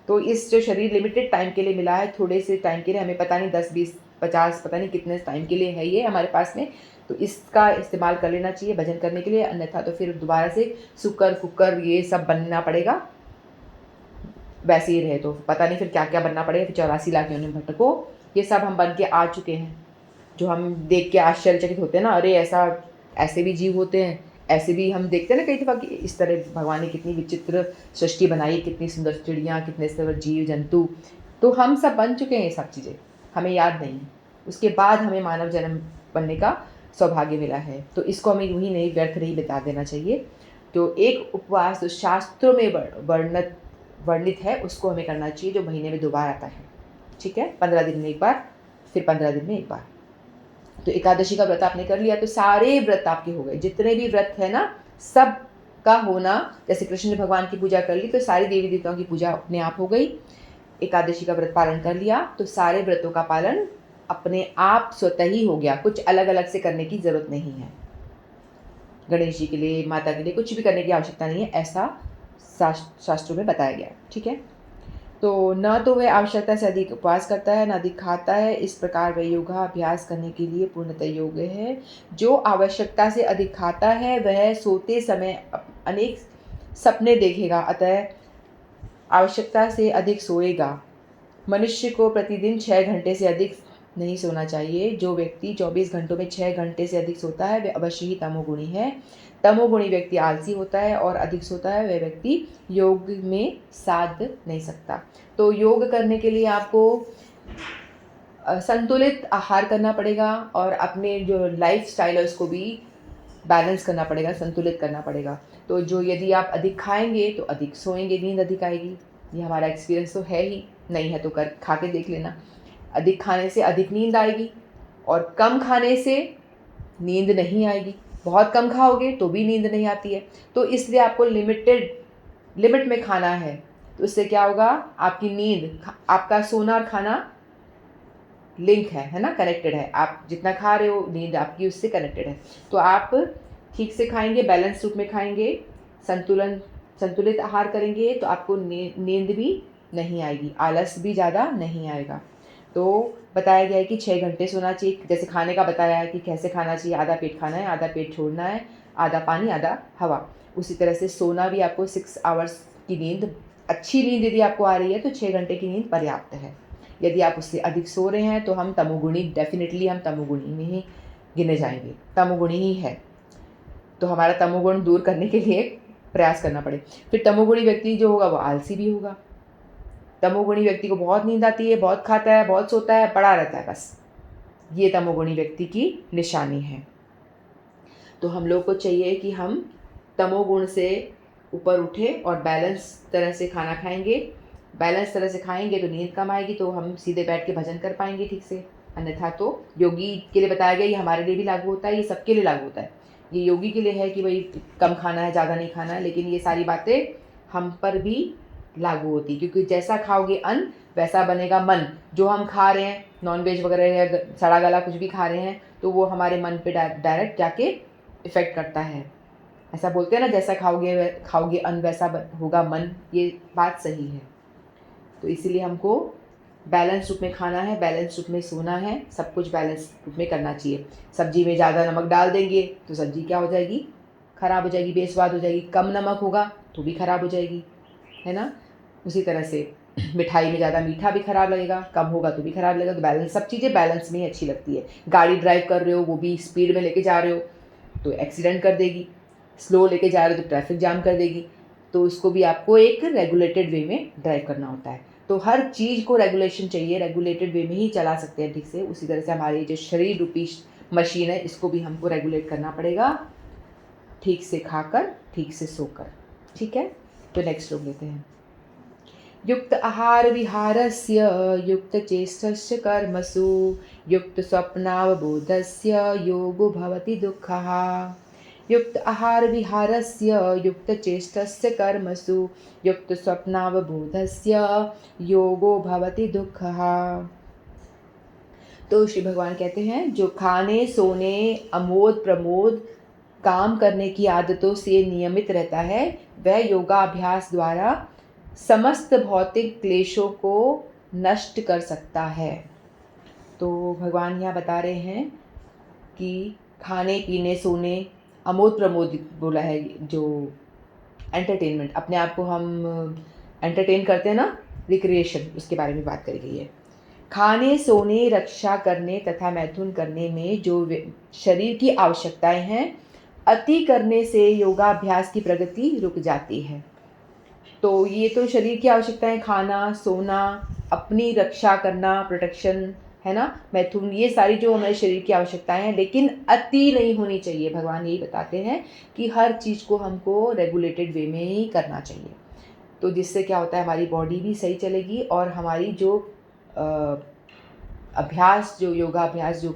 तो इस जो शरीर लिमिटेड टाइम के लिए मिला है, थोड़े से टाइम के लिए, हमें पता नहीं 10 20 50 पता नहीं कितने टाइम के लिए है ये हमारे पास में, तो इसका इस्तेमाल कर लेना चाहिए भजन करने के लिए, अन्यथा तो फिर दोबारा से सुकर कुकर ये सब बनना पड़ेगा। वैसे ही रहे तो पता नहीं फिर क्या क्या बनना पड़ेगा, फिर 84 लाख योनि में भटको। ये सब हम बन के आ चुके हैं, जो हम देख के आश्चर्यचकित होते हैं ना, अरे ऐसा ऐसे भी जीव होते हैं, ऐसे भी हम देखते हैं ना कई दफ़ा कि इस तरह भगवान ने कितनी विचित्र सृष्टि बनाई, कितनी सुंदर चिड़ियाँ, कितने सुंदर जीव जंतु। तो हम सब बन चुके हैं ये सब चीज़ें, हमें याद नहीं है। उसके बाद हमें मानव जन्म बनने का सौभाग्य मिला है, तो इसको हमें यूँ ही नहीं व्यर्थ नहीं बिता देना चाहिए। तो एक उपवास जो शास्त्रों में वर्णित है उसको हमें करना चाहिए, जो महीने में 2 बार आता है। ठीक है, 15 दिन में एक बार, फिर 15 दिन में एक बार। तो एकादशी का व्रत आपने कर लिया तो सारे व्रत आपके हो गए, जितने भी व्रत है ना सब का होना। जैसे कृष्ण भगवान की पूजा कर ली तो सारी देवी देवताओं की पूजा अपने आप हो गई। एकादशी का व्रत पालन कर लिया तो सारे व्रतों का पालन अपने आप स्वतः ही हो गया, कुछ अलग अलग से करने की ज़रूरत नहीं है। गणेश जी के लिए, माता के लिए कुछ भी करने की आवश्यकता नहीं है, ऐसा शास्त्रों में बताया गया। ठीक है, तो न तो वह आवश्यकता से अधिक उपवास करता है, न अधिक खाता है, इस प्रकार वह योगाभ्यास करने के लिए पूर्णतः योग्य है। जो आवश्यकता से अधिक खाता है वह सोते समय अनेक सपने देखेगा, अतः आवश्यकता से अधिक सोएगा। मनुष्य को प्रतिदिन 6 घंटे से अधिक नहीं सोना चाहिए। जो व्यक्ति 24 घंटों में 6 घंटे से अधिक सोता है वह अवश्य ही तमोगुणी है। तमोगुणी व्यक्ति आलसी होता है और अधिक सोता है वह व्यक्ति योग में साध नहीं सकता। तो योग करने के लिए आपको संतुलित आहार करना पड़ेगा और अपने जो लाइफ स्टाइल है उसको भी बैलेंस करना पड़ेगा, संतुलित करना पड़ेगा। तो जो यदि आप अधिक खाएंगे तो अधिक सोएंगे, नींद अधिक आएगी। ये हमारा एक्सपीरियंस तो है ही, नहीं है तो कर खा के देख लेना। अधिक खाने से अधिक नींद आएगी और कम खाने से नींद नहीं आएगी। बहुत कम खाओगे तो भी नींद नहीं आती है। तो इसलिए आपको लिमिट में खाना है। तो इससे क्या होगा, आपकी नींद, आपका सोना और खाना लिंक है ना, कनेक्टेड है। आप जितना खा रहे हो नींद आपकी उससे कनेक्टेड है। तो आप ठीक से खाएंगे, बैलेंस रूप में खाएंगे, संतुलित आहार करेंगे तो आपको नींद भी नहीं आएगी, आलस भी ज़्यादा नहीं आएगा। तो बताया गया है कि 6 घंटे सोना चाहिए। जैसे खाने का बताया है कि कैसे खाना चाहिए, आधा पेट खाना है, आधा पेट छोड़ना है, आधा पानी आधा हवा। उसी तरह से सोना भी आपको 6 आवर्स की नींद, अच्छी नींद यदि आपको आ रही है तो 6 घंटे की नींद पर्याप्त है। यदि आप उससे अधिक सो रहे हैं तो हम तमोगुणी, डेफिनेटली हम तमोगुणी में ही गिने जाएंगे, तमोगुणी ही है। तो हमारा तमोगुण दूर करने के लिए प्रयास करना पड़े। फिर तमोगुणी व्यक्ति जो होगा वो आलसी भी होगा। तमोगुणी व्यक्ति को बहुत नींद आती है, बहुत खाता है, बहुत सोता है, पड़ा रहता है बस। ये तमोगुणी व्यक्ति की निशानी है। तो हम लोग को चाहिए कि हम तमोगुण से ऊपर उठे और बैलेंस तरह से खाना खाएंगे। बैलेंस तरह से खाएंगे तो नींद कम आएगी, तो हम सीधे बैठ के भजन कर पाएंगे ठीक से। अन्यथा तो योगी के लिए बताया गया, ये हमारे लिए भी लागू होता है, ये सबके लिए लागू होता है। ये योगी के लिए है कि भाई कम खाना है, ज़्यादा नहीं खाना है, लेकिन ये सारी बातें हम पर भी लागू होती, क्योंकि जैसा खाओगे अन्न वैसा बनेगा मन। जो हम खा रहे हैं नॉनवेज वगैरह या सड़ा गला कुछ भी खा रहे हैं तो वो हमारे मन पे डायरेक्ट जाके इफ़ेक्ट करता है। ऐसा बोलते हैं ना, जैसा खाओगे अन्न वैसा होगा मन, ये बात सही है। तो इसीलिए हमको बैलेंस रूप में खाना है, बैलेंस रूप में सोना है, सब कुछ बैलेंस रूप में करना चाहिए। सब्जी में ज़्यादा नमक डाल देंगे तो सब्जी क्या हो जाएगी, ख़राब हो जाएगी, बेस्वाद हो जाएगी। कम नमक होगा तो भी ख़राब हो जाएगी, है ना। उसी तरह से मिठाई में ज़्यादा मीठा भी ख़राब लगेगा, कम होगा तो भी ख़राब लगेगा। तो बैलेंस, सब चीज़ें बैलेंस में ही अच्छी लगती है। गाड़ी ड्राइव कर रहे हो, वो भी स्पीड में लेके जा रहे हो तो एक्सीडेंट कर देगी, स्लो लेके जा रहे हो तो ट्रैफिक जाम कर देगी। तो उसको भी आपको एक रेगुलेटेड वे में ड्राइव करना होता है। तो हर चीज़ को रेगुलेशन चाहिए, रेगुलेटेड वे में ही चला सकते हैं ठीक से। उसी तरह से हमारी जो शरीर रूपी मशीन है इसको भी हमको रेगुलेट करना पड़ेगा, ठीक से खाकर, ठीक से सोकर। ठीक है, तो नेक्स्ट लोग लेते हैं। युक्त आहार विहारस्य युक्त चेष्टस्य कर्मसु युक्त स्वप्नावबोधस्य योगो भवति दुःखः। युक्त आहार विहारस्य युक्तचेष्टस्य कर्मसु युक्तस्वप्नावबोधस्य योगो भवति दुःखः। तो श्री भगवान कहते हैं जो खाने सोने अमोद प्रमोद काम करने की आदतों से नियमित रहता है वह योगाभ्यास द्वारा समस्त भौतिक क्लेशों को नष्ट कर सकता है। तो भगवान यहाँ बता रहे हैं कि खाने पीने सोने अमोद प्रमोद बोला है, जो एंटरटेनमेंट अपने आप को हम एंटरटेन करते हैं ना, रिक्रिएशन, उसके बारे में बात करी गई है। खाने सोने रक्षा करने तथा मैथुन करने में जो शरीर की आवश्यकताएं हैं अति करने से योगाभ्यास की प्रगति रुक जाती है। तो ये तो शरीर की आवश्यकताएं, खाना सोना, अपनी रक्षा करना, प्रोटेक्शन है ना, मैथुन, ये सारी जो हमारे शरीर की आवश्यकताएं हैं, लेकिन अति नहीं होनी चाहिए। भगवान यही बताते हैं कि हर चीज़ को हमको रेगुलेटेड वे में ही करना चाहिए। तो जिससे क्या होता है, हमारी बॉडी भी सही चलेगी और हमारी जो अभ्यास, जो योगाभ्यास जो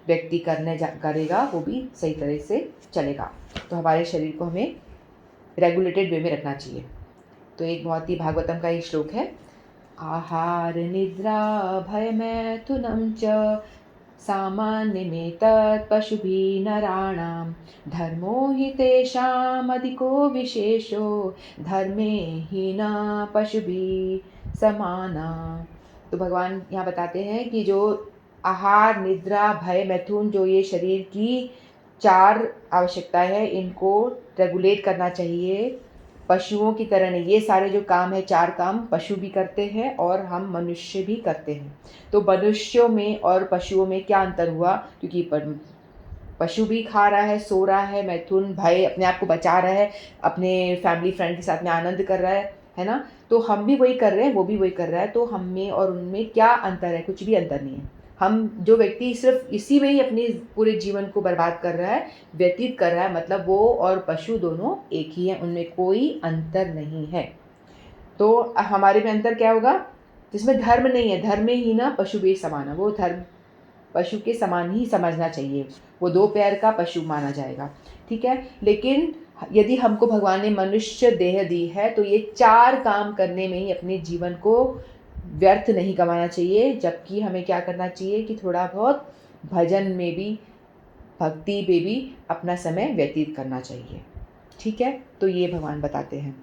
व्यक्ति करेगा वो भी सही तरह से चलेगा। तो हमारे शरीर को हमें रेगुलेटेड वे में रखना चाहिए। तो एक बहुत ही भागवतम का ही श्लोक है, आहार निद्रा भय मैथुनं च सामान्यमेतत् पशुभिः नराणां धर्मो हि तेषाम् अधिको विशेषो धर्मे हीना पशुभिः समाना। तो भगवान यहाँ बताते हैं कि जो आहार निद्रा भय मैथुन, जो ये शरीर की 4 आवश्यकताएं हैं, इनको रेगुलेट करना चाहिए पशुओं की तरह नहीं। ये सारे जो काम है, 4 काम पशु भी करते हैं और हम मनुष्य भी करते हैं। तो मनुष्यों में और पशुओं में क्या अंतर हुआ, क्योंकि पशु भी खा रहा है, सो रहा है, मैथुन भय अपने आप को बचा रहा है, अपने फैमिली फ्रेंड के साथ में आनंद कर रहा है ना। तो हम भी वही कर रहे हैं, वो भी वही कर रहा है। तो हम में और उनमें क्या अंतर है? कुछ भी अंतर नहीं है। हम जो व्यक्ति सिर्फ इसी में ही अपने पूरे जीवन को बर्बाद कर रहा है, व्यतीत कर रहा है, मतलब वो और पशु दोनों एक ही हैं, उनमें कोई अंतर नहीं है। तो हमारे में अंतर क्या होगा? जिसमें धर्म नहीं है, धर्म में ही ना पशु भी समाना, वो धर्म पशु के समान ही समझना चाहिए, वो 2 पैर का पशु माना जाएगा, ठीक है। लेकिन यदि हमको भगवान ने मनुष्य देह दी है तो ये 4 काम करने में ही अपने जीवन को व्यर्थ नहीं गंवाना चाहिए, जबकि हमें क्या करना चाहिए कि थोड़ा बहुत भजन में भी, भक्ति में भी अपना समय व्यतीत करना चाहिए, ठीक है। तो ये भगवान बताते हैं।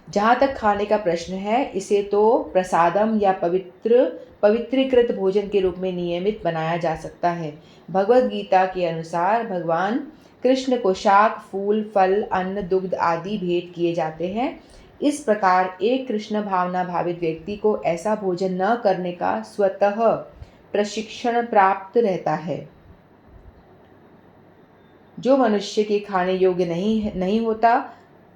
जहाँ तक खाने का प्रश्न है, इसे तो प्रसादम या पवित्रीकृत भोजन के रूप में नियमित बनाया जा सकता है। भगवद गीता के अनुसार भगवान कृष्ण को शाक फूल फल अन्न दुग्ध आदि भेंट किए जाते हैं। इस प्रकार एक कृष्ण भावना भावित व्यक्ति को ऐसा भोजन न करने का स्वतः प्रशिक्षण प्राप्त रहता है जो मनुष्य के खाने योग्य नहीं होता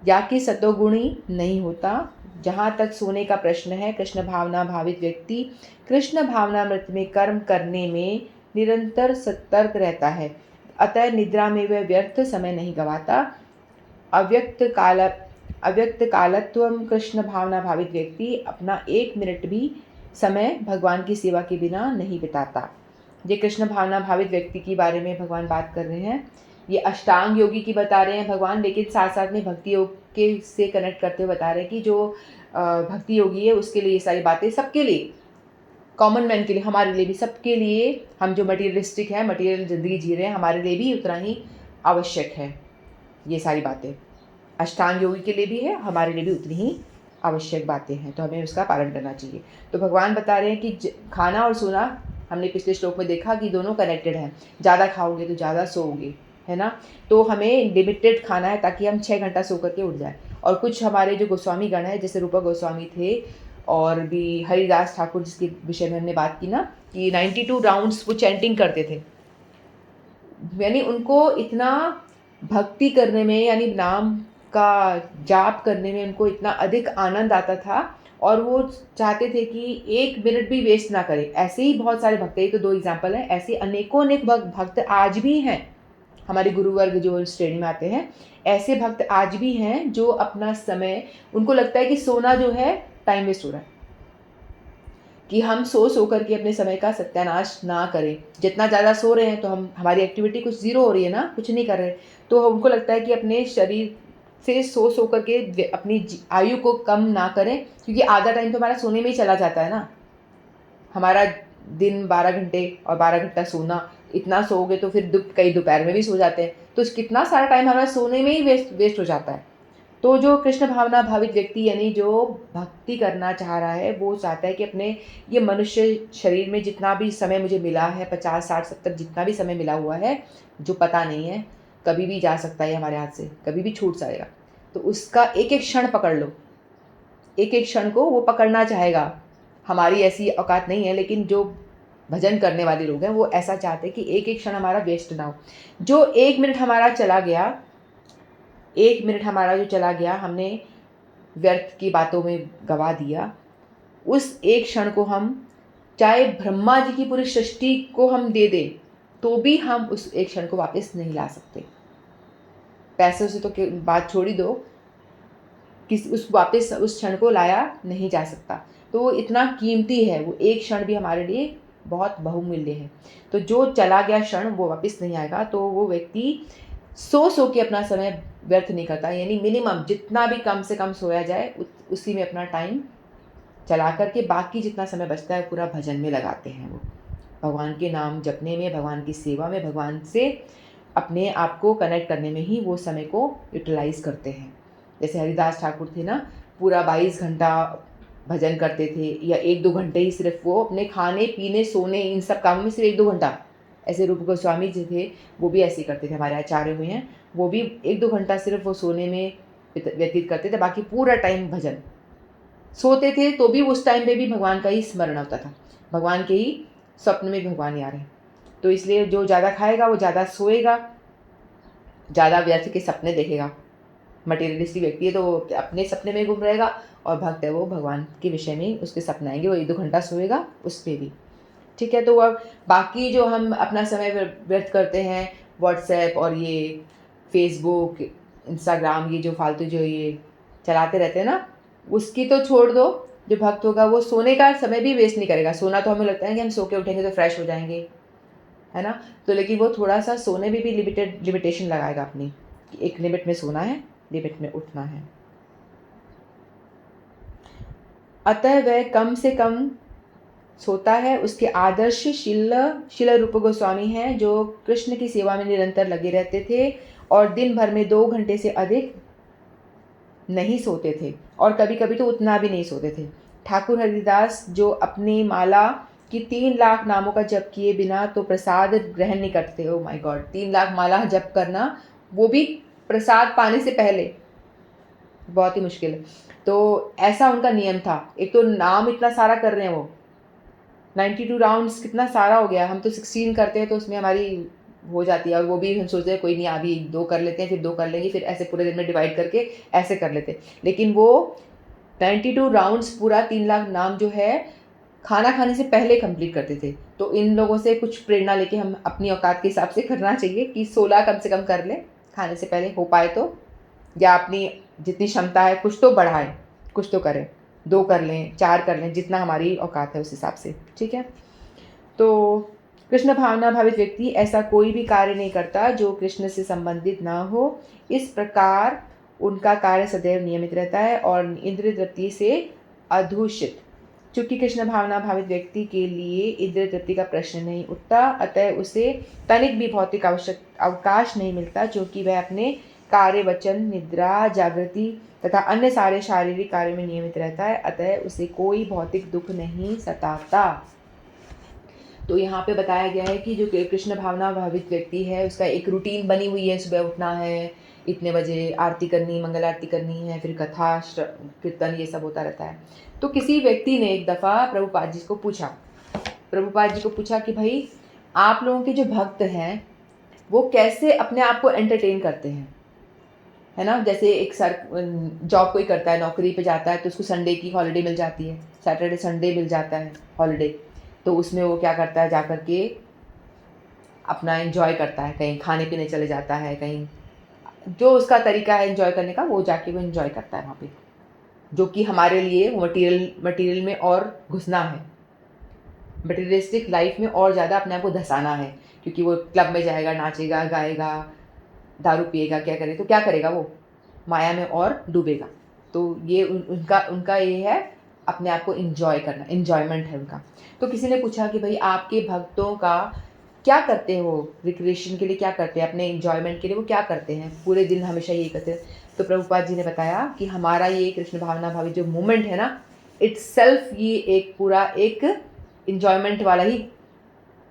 या कि सतोगुणी नहीं होता। जहाँ तक सोने का प्रश्न है, कृष्ण भावना भावित व्यक्ति कृष्ण भावनामृत में कर्म करने में निरंतर सतर्क रहता है, अतः निद्रा में वह व्यर्थ समय नहीं गवाता। अव्यक्त कालत्वम कृष्ण भावना भावित व्यक्ति अपना 1 मिनट भी समय भगवान की सेवा के बिना नहीं बिताता। ये कृष्ण भावना भावित व्यक्ति के बारे में भगवान बात कर रहे हैं। ये अष्टांग योगी की बता रहे हैं भगवान, लेकिन साथ साथ में भक्ति योग के से कनेक्ट करते हुए बता रहे हैं कि जो भक्ति योगी है उसके लिए ये सारी बातें, सबके लिए, कॉमन मैन के लिए, हमारे लिए भी, सबके लिए, हम जो मटीरियलिस्टिक है, मटीरियल ज़िंदगी जी रहे हैं, हमारे लिए भी उतना ही आवश्यक है ये सारी बातें। अष्टांग योगी के लिए भी है, हमारे लिए भी उतनी ही आवश्यक बातें हैं, तो हमें उसका पालन करना चाहिए। तो भगवान बता रहे हैं कि खाना और सोना, हमने पिछले श्लोक में देखा कि दोनों कनेक्टेड हैं। ज़्यादा खाओगे तो ज़्यादा सोओगे, है ना। तो हमें लिमिटेड खाना है ताकि हम 6 घंटा सो करके उठ जाए। और कुछ हमारे जो गोस्वामी गण है, जैसे रूपा गोस्वामी थे और भी हरिदास ठाकुर, जिसके विषय में हमने बात की ना, कि 92 राउंड्स वो चैंटिंग करते थे। यानी उनको इतना भक्ति करने में, यानी नाम का जाप करने में उनको इतना अधिक आनंद आता था और वो चाहते थे कि 1 मिनट भी वेस्ट ना करें। ऐसे ही बहुत सारे भक्त, ये तो 2 एग्जाम्पल हैं, ऐसे अनेकों अनेक भक्त आज भी हैं हमारे गुरुवर्ग जो श्रेणी में आते हैं। ऐसे भक्त आज भी हैं जो अपना समय, उनको लगता है कि सोना जो है टाइम वेस्ट हो रहा है, कि हम सो सो करके अपने समय का सत्यानाश ना करें। जितना ज़्यादा सो रहे हैं तो हमारी एक्टिविटी कुछ ज़ीरो हो रही है ना, कुछ नहीं कर रहे। तो उनको लगता है कि अपने शरीर से सो सो करके अपनी आयु को कम ना करें, क्योंकि आधा टाइम तो हमारा सोने में ही चला जाता है ना। हमारा दिन 12 घंटे और 12 घंटा सोना, इतना सोओगे तो फिर कई दोपहर में भी सो जाते हैं, तो कितना सारा टाइम हमारा सोने में ही वेस्ट हो जाता है। तो जो कृष्ण भावना भावित व्यक्ति यानी जो भक्ति करना चाह रहा है, वो चाहता है कि अपने ये मनुष्य शरीर में जितना भी समय मुझे मिला है, 50, 60, 70 जितना भी समय मिला हुआ है, जो पता नहीं है, कभी भी जा सकता है हमारे हाथ से, कभी भी छूट जाएगा। तो उसका एक एक क्षण पकड़ लो, एक एक क्षण को वो पकड़ना चाहेगा। हमारी ऐसी औकात नहीं है, लेकिन जो भजन करने वाले लोग हैं वो ऐसा चाहते हैं कि एक एक क्षण हमारा वेस्ट ना हो। जो 1 मिनट हमारा चला गया, 1 मिनट हमारा जो चला गया, हमने व्यर्थ की बातों में गवा दिया, उस एक क्षण को हम चाहे ब्रह्मा जी की पूरी सृष्टि को हम दे दें, तो भी हम उस एक क्षण को वापस नहीं ला सकते। पैसों से तो बात छोड़ ही दो, वापस उस क्षण को लाया नहीं जा सकता। तो वो इतना कीमती है, वो एक क्षण भी हमारे लिए बहुत बहुमूल्य है। तो जो चला गया क्षण वो वापस नहीं आएगा। तो वो व्यक्ति सो सो के अपना समय व्यर्थ नहीं करता, यानी मिनिमम जितना भी कम से कम सोया जाए उसी में अपना टाइम चला करके बाकी जितना समय बचता है पूरा भजन में लगाते हैं। वो भगवान के नाम जपने में, भगवान की सेवा में, भगवान से अपने आप को कनेक्ट करने में ही वो समय को यूटिलाइज़ करते हैं। जैसे हरिदास ठाकुर थे ना, पूरा 22 घंटा भजन करते थे, या 1-2 घंटे ही सिर्फ वो अपने खाने पीने सोने इन सब कामों में सिर्फ 1-2 घंटा। ऐसे रूप गोस्वामी जी थे, वो भी ऐसे ही करते थे, हमारे आचार्य हुए हैं, वो भी 1-2 घंटा सिर्फ वो सोने में व्यतीत करते थे, बाकी पूरा टाइम भजन। सोते थे तो भी उस टाइम पे भी भगवान का ही स्मरण होता था, भगवान के ही स्वप्न में भगवान आ रहे हैं। तो इसलिए जो ज़्यादा खाएगा वो ज़्यादा सोएगा, ज़्यादा व्यर्थ के सपने देखेगा। मटेरियलिस्टिक व्यक्ति है तो वो अपने सपने में घूम रहेगा, और भक्त है वो भगवान के विषय में उसके सपने आएंगे, वो 1-2 घंटा सोएगा उस पर भी। ठीक है, तो अब बाकी जो हम अपना समय व्यर्थ करते हैं, व्हाट्सएप और ये फेसबुक, इंस्टाग्राम, ये जो फालतू जो ये चलाते रहते हैं ना, उसकी तो छोड़ दो। जो भक्त होगा वो सोने का समय भी वेस्ट नहीं करेगा। सोना तो हमें लगता है कि हम सो के उठेंगे तो फ्रेश हो जाएंगे, है ना। तो लेकिन वो थोड़ा सा सोने में भी लिमिटेशन लगाएगा अपनी, कि एक लिमिट में सोना है, लिमिट में उठना है। अतः वह कम से कम सोता है। उसके आदर्श शिल रूप गोस्वामी हैं, जो कृष्ण की सेवा में निरंतर लगे रहते थे और दिन भर में 2 घंटे से अधिक नहीं सोते थे, और कभी कभी तो उतना भी नहीं सोते थे। ठाकुर हरिदास जो अपनी माला की 3 लाख नामों का जप किए बिना तो प्रसाद ग्रहण नहीं करते। ओ माय गॉड, 3 लाख माला जप करना, वो भी प्रसाद पाने से पहले, बहुत ही मुश्किल है। तो ऐसा उनका नियम था। एक तो नाम इतना सारा कर रहे हैं वो, 92 राउंड्स कितना सारा हो गया। हम तो 16 करते हैं तो उसमें हमारी हो जाती है, और वो भी हम सोचते हैं कोई नहीं, अभी 2 कर लेते हैं, फिर 2 कर लेंगे, फिर ऐसे पूरे दिन में डिवाइड करके ऐसे कर लेते हैं। लेकिन वो 92 राउंड्स पूरा 3 लाख नाम जो है खाना खाने से पहले कंप्लीट करते थे। तो इन लोगों से कुछ प्रेरणा लेके हम अपनी औकात के हिसाब से करना चाहिए कि 16 कम से कम कर लें खाने से पहले, हो पाए तो, या अपनी जितनी क्षमता है कुछ तो बढ़ाएं, कुछ तो करें, 2 कर लें, 4 कर लें, जितना हमारी औकात है उस हिसाब से। ठीक है, तो कृष्ण भावना भावित व्यक्ति ऐसा कोई भी कार्य नहीं करता जो कृष्ण से संबंधित ना हो। इस प्रकार उनका कार्य सदैव नियमित रहता है और इंद्रिय तृप्ति से अधूषित। चूँकि कृष्ण भावना भावित व्यक्ति के लिए इंद्रिय तृप्ति का प्रश्न नहीं उठता, अतः उसे तनिक भी भौतिक अवकाश नहीं मिलता, जो कि वह अपने कार्य, वचन, निद्रा, जागृति तथा अन्य सारे शारीरिक कार्यों में नियमित रहता है। अतः उसे कोई भौतिक दुख नहीं सताता। तो यहाँ पे बताया गया है कि जो कृष्ण भावना भावित व्यक्ति है उसका एक रूटीन बनी हुई है। सुबह उठना है, इतने बजे आरती करनी, मंगल आरती करनी है, फिर कथा कीर्तन ये सब होता रहता है। तो किसी व्यक्ति ने एक दफ़ा प्रभुपाद जी को पूछा कि भाई आप लोगों के जो भक्त हैं वो कैसे अपने आप को एंटरटेन करते हैं, है ना। जैसे एक जॉब कोई करता है, नौकरी पे जाता है तो उसको संडे की हॉलिडे मिल जाती है, सैटरडे संडे मिल जाता है हॉलिडे। तो उसमें वो क्या करता है, जाकर के अपना एंजॉय करता है, कहीं खाने पीने चले जाता है, कहीं जो उसका तरीका है एंजॉय करने का वो जाके वो एंजॉय करता है वहाँ पे, जो कि हमारे लिए वो मटीरियल में और घुसना है। मटेरियलिस्टिक लाइफ में और ज़्यादा अपने आप को धंसाना है, क्योंकि वो क्लब में जाएगा, नाचेगा, गाएगा, दारू पिएगा, क्या करे तो क्या करेगा वो? माया में और डूबेगा। तो ये उनका उनका ये है अपने आप को एन्जॉय करना, एन्जॉयमेंट है उनका। तो किसी ने पूछा कि भई आपके भक्तों का क्या करते हो? रिक्रिएशन के लिए क्या करते हैं? अपने एन्जॉयमेंट के लिए वो क्या करते हैं? पूरे दिन हमेशा यही करते हैं। तो प्रभुपाद जी ने बताया कि हमारा ये कृष्ण भावना भावित जो मूवमेंट है ना, इट्सेल्फ ये एक पूरा एक एन्जॉयमेंट वाला ही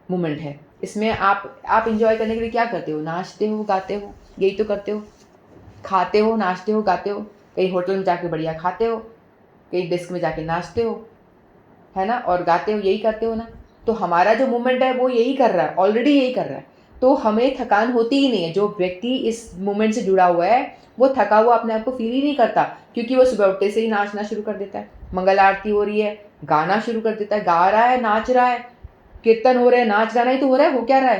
मूवमेंट है। इसमें आप एन्जॉय करने के लिए क्या करते हो? नाचते हो, गाते हो, यही तो करते हो। खाते हो, नाचते हो, गाते हो, कहीं होटल में जाके बढ़िया खाते हो, कहीं डिस्क में जाके नाचते हो, है ना? और गाते हो, यही करते हो ना? तो हमारा जो मूवमेंट है वो यही कर रहा है, ऑलरेडी यही कर रहा है। तो हमें थकान होती ही नहीं है। जो व्यक्ति इस मूवमेंट से जुड़ा हुआ है, वो थका हुआ अपने आप को फ़ील ही नहीं करता, क्योंकि वो सुबह उठते से ही नाचना शुरू कर देता है। मंगल आरती हो रही है, गाना शुरू कर देता है, गा रहा है, नाच रहा है, कीर्तन हो रहे हैं, नाच गाना ही तो हो रहा है, हो क्या रहा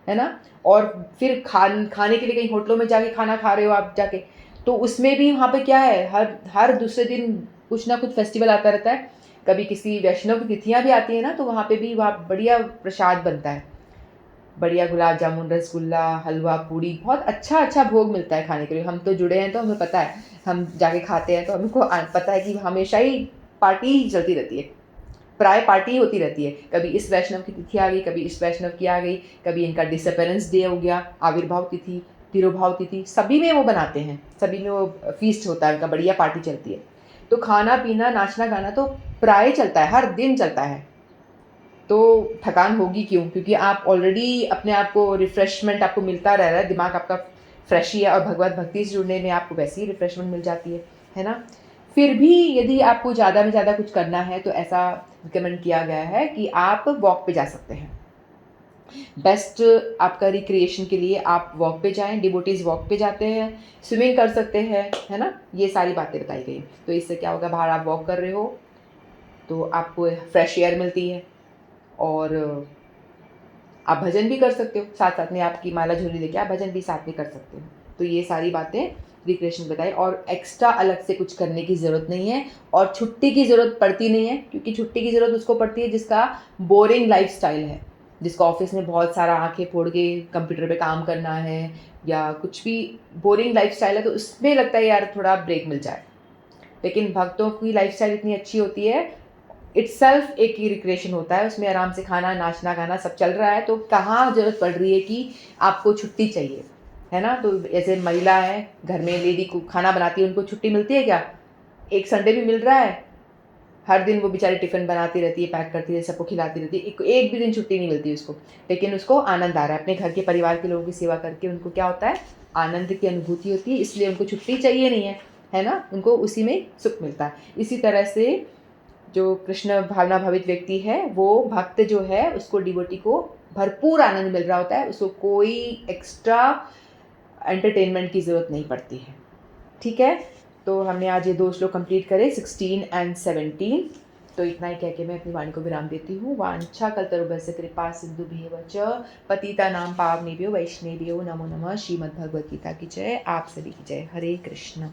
है ना? और फिर खाने के लिए कहीं होटलों में जाके खाना खा रहे हो आप जाके, तो उसमें भी वहाँ पे क्या है, हर दूसरे दिन कुछ ना कुछ फेस्टिवल आता रहता है। कभी किसी वैष्णव की तिथियाँ भी आती हैं ना, तो वहाँ पे भी वहाँ बढ़िया प्रसाद बनता है, बढ़िया गुलाब जामुन, रसगुल्ला, हलवा, पूड़ी, बहुत अच्छा भोग मिलता है खाने के लिए। हम तो जुड़े हैं तो हमें पता है, हम जाके खाते हैं तो हमको पता है कि हमेशा ही पार्टी ही चलती रहती है, प्राय पार्टी होती रहती है। कभी इस वैष्णव की तिथि आ गई, कभी इस वैष्णव की आ गई, कभी इनका डिसअपेरेंस डे हो गया, आविर्भाव तिथि, तिरोभाव तिथि, सभी में वो बनाते हैं, सभी में वो फीस्ट होता है उनका, बढ़िया पार्टी चलती है। तो खाना पीना, नाचना गाना तो प्राय चलता है, हर दिन चलता है। तो थकान होगी क्यों? क्योंकि आप ऑलरेडी अपने आप को रिफ्रेशमेंट आपको मिलता रह रहा है, दिमाग आपका फ्रेश ही है, और भगवत भक्ति से जुड़ने में आपको वैसे ही रिफ्रेशमेंट मिल जाती है ना? फिर भी यदि आपको ज़्यादा में ज़्यादा कुछ करना है तो ऐसा रिकमेंड किया गया है कि आप वॉक पे जा सकते हैं। बेस्ट आपका रिक्रिएशन के लिए आप वॉक पे जाएँ, डिवोटीज़ वॉक पे जाते हैं, स्विमिंग कर सकते हैं, है ना? ये सारी बातें बताई गई। तो इससे क्या होगा, बाहर आप वॉक कर रहे हो, तो आपको फ्रेश एयर मिलती है, और आप भजन भी कर सकते हो, साथ-साथ में आपकी माला झोली लेके आप भजन भी साथ में कर सकते हो। तो ये सारी बातें रिक्रिएशन बताई, और एक्स्ट्रा अलग से कुछ करने की ज़रूरत नहीं है, और छुट्टी की ज़रूरत पड़ती नहीं है, क्योंकि छुट्टी की ज़रूरत उसको पड़ती है जिसका बोरिंग लाइफ़स्टाइल है, जिसको ऑफ़िस में बहुत सारा आँखें फोड़ के कंप्यूटर पे काम करना है, या कुछ भी बोरिंग लाइफ़स्टाइल है, तो उसमें लगता है यार थोड़ा ब्रेक मिल जाए। लेकिन भक्तों की लाइफ़स्टाइल इतनी अच्छी होती है, इटसेल्फ एक ही रिक्रिएशन होता है, उसमें आराम से खाना, नाचना, गाना सब चल रहा है, तो कहाँ ज़रूरत पड़ रही है कि आपको छुट्टी चाहिए, है ना? तो ऐसे महिला है, घर में लेडी को खाना बनाती है, उनको छुट्टी मिलती है क्या? एक संडे भी मिल रहा है? हर दिन वो बेचारी टिफ़िन बनाती रहती है, पैक करती है, सबको खिलाती रहती है, एक भी दिन छुट्टी नहीं मिलती उसको। लेकिन उसको आनंद आ रहा है, अपने घर के परिवार के लोगों की सेवा करके उनको क्या होता है, आनंद की अनुभूति होती है, इसलिए उनको छुट्टी चाहिए नहीं है ना? उनको उसी में सुख मिलता है। इसी तरह से जो कृष्ण भावना भावित व्यक्ति है, वो भक्त जो है, उसको डिवोटी को भरपूर आनंद मिल रहा होता है, उसको कोई एक्स्ट्रा एंटरटेनमेंट की ज़रूरत नहीं पड़ती है। ठीक है? तो हमने आज ये 2 श्लोक कंप्लीट करे, 16 एंड 17। तो इतना ही कह के मैं अपनी वाणी को विराम देती हूँ। वाञ्छाकल्पतरुभ्यश्च कृपा सिन्धुभ्येव च पतितानां पावनेभ्यो वैष्णवेभ्यो नमो नमः। श्रीमद्भगवद्गीता की जय। आप सभी की जय। हरे कृष्ण।